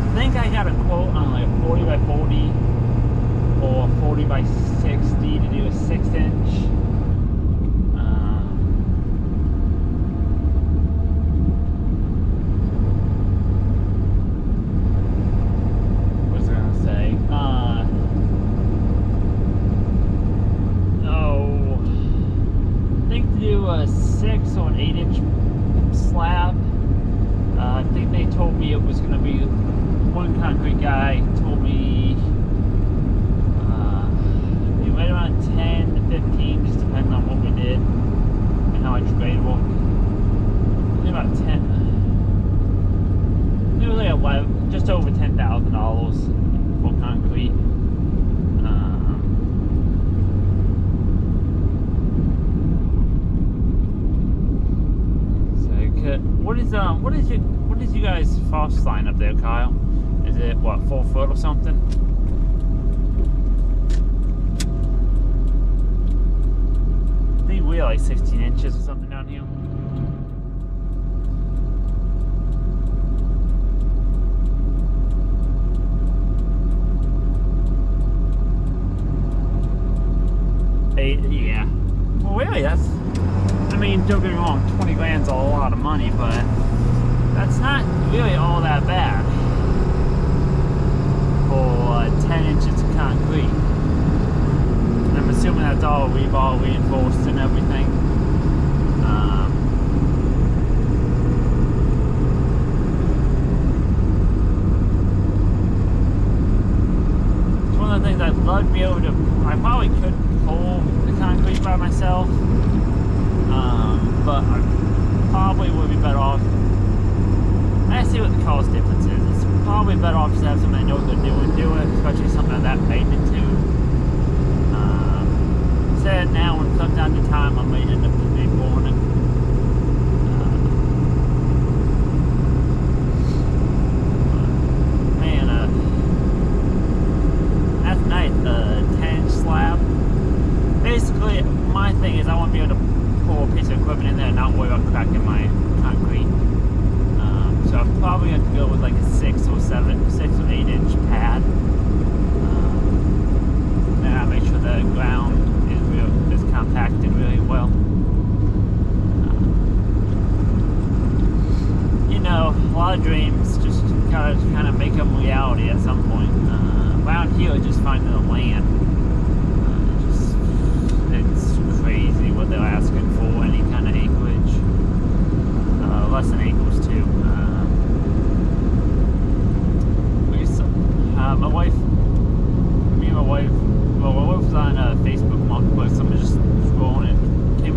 I think I got a quote on like a 40 by 40 or 40 by 60 to do a 6-inch. A 6 or an 8-inch slab. I think they told me it was going to be, one concrete guy told me right around 10 to 15, just depending on what we did and how much grade work. I think about 10. It was like 11, just over $10,000 for concrete. What is you guys' frost line up there, Kyle? Is it what, 4 foot or something? I think we're like 16 inches or something down here. Yeah. Well, really, that's, I mean, don't get me wrong, 20 grand's a lot of money, but that's not really all that bad for 10 inches of concrete. I'm assuming that's all rebar reinforced and everything. It's one of the things I'd love to be able to, I probably could pull the concrete by myself. But I probably would be better off. I see what the cost difference is. It's probably better off to have somebody that knows what they're doing do it, especially something of that magnitude. Said now, when it comes down to time, I may end up just being born it. Man, that's nice. 10-inch slab. Basically, my thing is I want to be able to pull a piece of equipment in there and not worry about cracking my concrete. So I'm probably going to go with like a 6 or 8-inch pad. And I make sure the ground is compacted really well. You know, a lot of dreams just kind of make them reality at some point. Around here, just finding the land. It's crazy what they're asking for, any kind of acreage. Less than acres too. My wife was on Facebook Marketplace. I'm just scrolling and came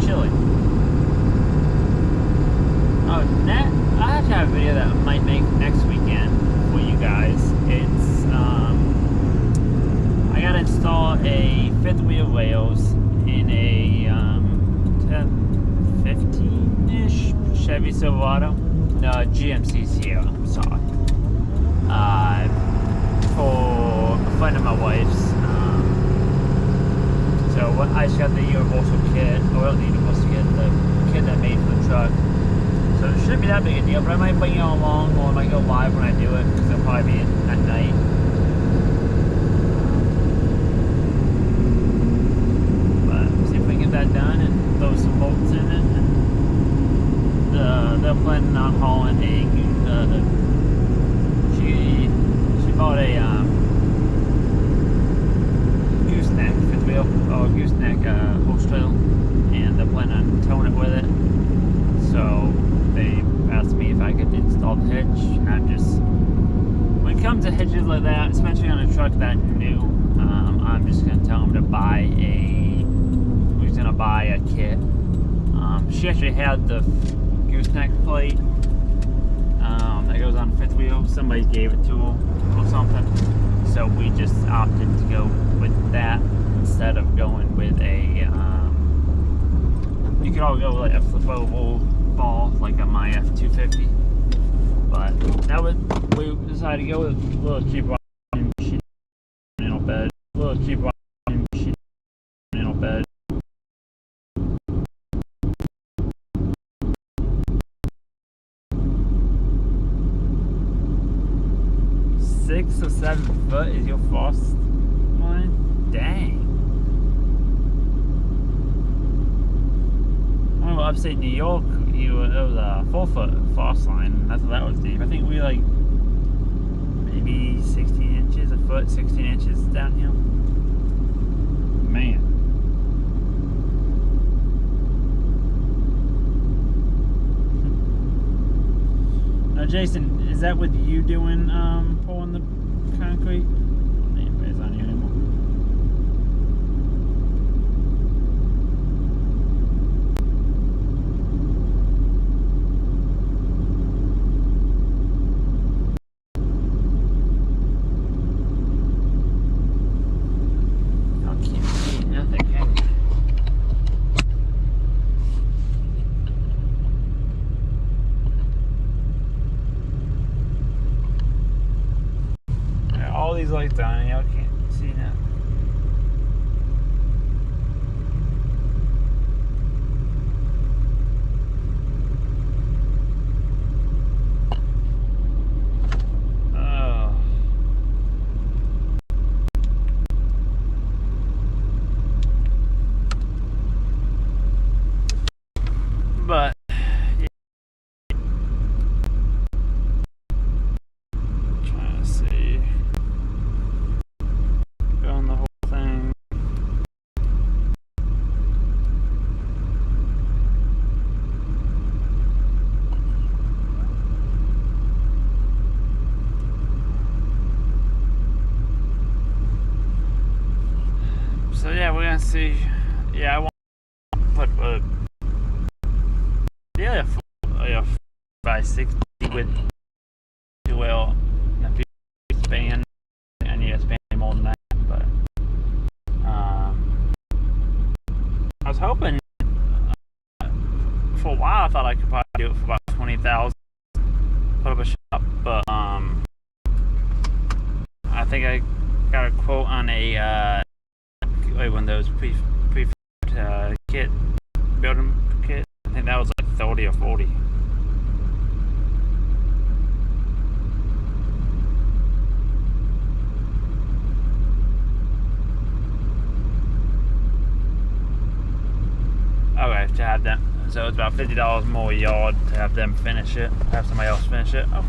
chili. Oh, I actually have a video that I might make next weekend for you guys. It's, I gotta install a fifth wheel rails in a 15-ish Chevy Silverado. No, GMC Sierra, I'm sorry. For a friend of my wife's. So I just got the universal kit, or not the universal kit, the kit that I made for the truck. So it shouldn't be that big a deal, but I might bring you all along, or I might go live when I do it, because it'll probably be at night. But see if we can get that done and throw some bolts in it. And they're planning on hauling she bought a gooseneck fifth wheel, or gooseneck horse trail, and they're planning on towing it with it. So they asked me if I could install the hitch, and I'm just, when it comes to hitches like that, especially on a truck that new, I'm just gonna tell them to buy we're just gonna buy a kit. She actually had the gooseneck plate that goes on the fifth wheel. Somebody gave it to her or something, so we just opted to go with that instead of going with a you could all go with like a flip over ball like on my F250, but that was, we decided to go with a little cheaper sheet bed, a little cheaper sheet bed. 6 or 7 foot is your frost line? Dang. Oh, upstate New York, it was a 4 foot frost line. That's what that was deep. I think we like maybe 16 inches a foot, 16 inches down here. Man. Now, Jason, is that what you doing, pulling the concrete? I don't think anybody's on you anymore. Y'all can't see nothing, can you? All these lights down, y'all can't see now. Oh. But trying to see. On the whole thing. So yeah, we're gonna see. Yeah, I want to put a 4x60 with well, if you span, I need to span more than that. I was hoping, for a while I thought I could probably do it for about 20,000, put up a shop, but I think I got a quote on a one of those pre kit building kit. I think that was like 30 or 40. Okay, to have them, so it's about $50 more a yard to have them finish it, have somebody else finish it. Oh.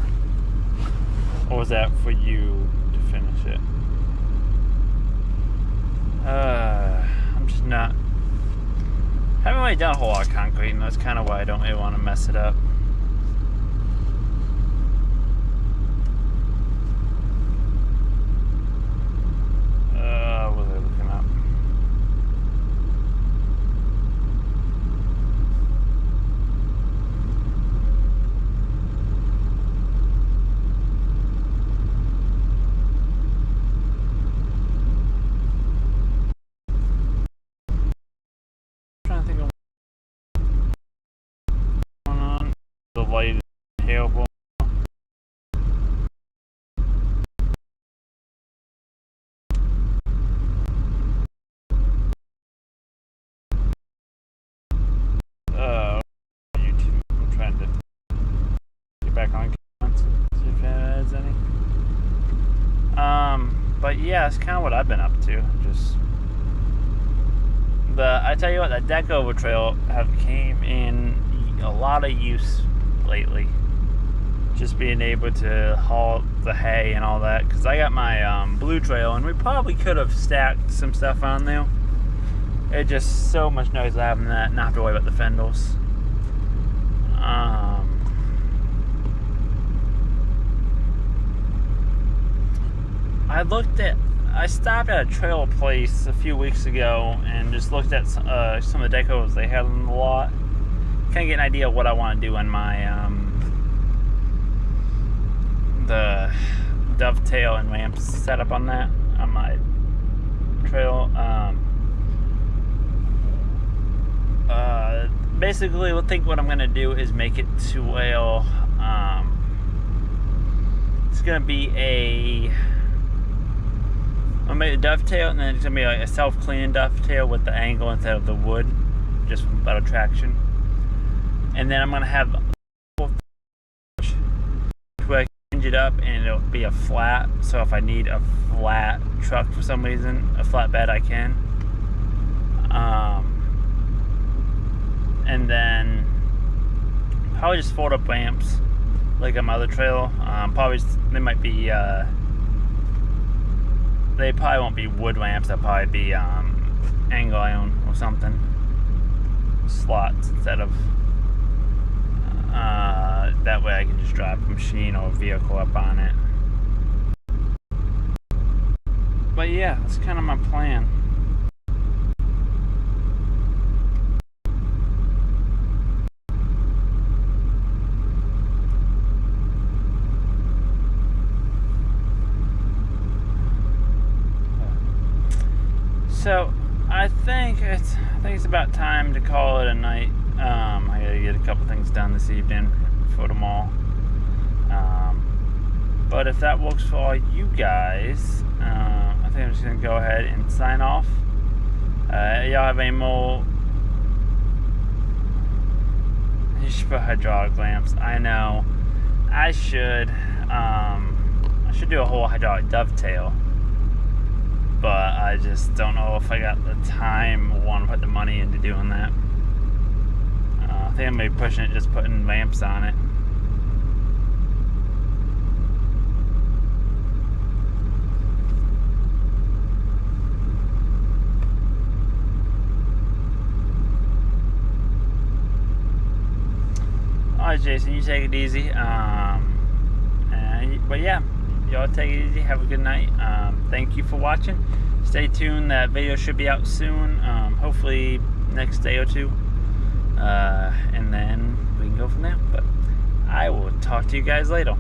Or was that for you to finish it? I'm just not, haven't really done a whole lot of concrete, and that's kind of why I don't really want to mess it up. What was I looking up? light is terrible. YouTube. I'm trying to get back on comments, see if it has any. But yeah, that's kind of what I've been up to. I tell you what, that deck over trail have came in a lot of use lately. Just being able to haul the hay and all that, because I got my blue trail, and we probably could have stacked some stuff on there. It's just so much noise having that, not have to worry about the fendels. I stopped at a trailer place a few weeks ago and just looked at some of the decos they had on the lot. Kind of get an idea of what I want to do on my the dovetail and ramp setup on that, on my trail. Basically, I think what I'm going to do is make it to where it's going to be I'll make a dovetail, and then it's going to be like a self-cleaning dovetail with the angle instead of the wood, just from better traction. And then I'm going to have where I can hinge it up and it'll be a flat, so if I need a flat truck for some reason, a flatbed, I can. And then probably just fold up ramps like on my other trail. They might be they probably won't be wood ramps. They'll probably be angle iron or something, slots instead of that way I can just drive a machine or a vehicle up on it. But yeah, that's kind of my plan. So I think it's about time to call it a night. I gotta get a couple things done this evening for tomorrow. But if that works for all you guys, I think I'm just gonna go ahead and sign off. Y'all have any more? You should put hydraulic lamps. I know. I should do a whole hydraulic dovetail. But I just don't know if I got the time or want to put the money into doing that. I think I may be pushing it, just putting lamps on it. Alright, Jason, you take it easy. But yeah, y'all take it easy. Have a good night. Thank you for watching. Stay tuned. That video should be out soon. Hopefully next day or two. And then we can go from there. But I will talk to you guys later.